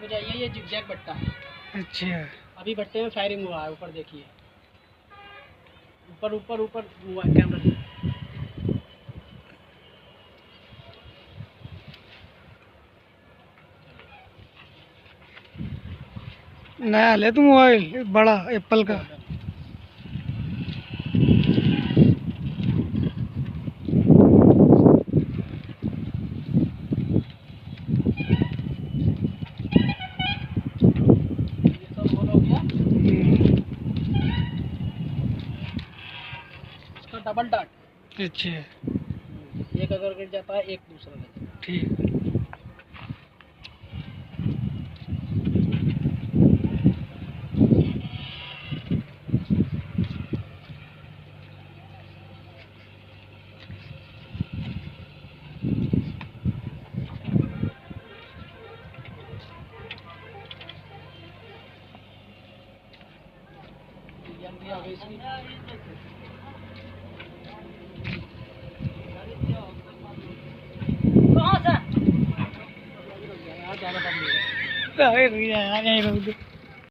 हो जाइए, ये जिगजैग बट्टा है। अच्छा, अभी बट्टे में फायरिंग हुआ है, ऊपर देखिए, ऊपर ऊपर ऊपर हुआ है कैमरा। नया ले तू मोबाइल बड़ा एप्पल का। ये सब ऑन हो गया। इसका डबल डाट। अच्छा, एक अगर गिर जाता है, एक दूसरा लगेगा। ठीक। एंट्री आ गई इसकी। कहाँ से? यहाँ ज़्यादा दम नहीं है। अरे भैया यार यहीं रोक दो।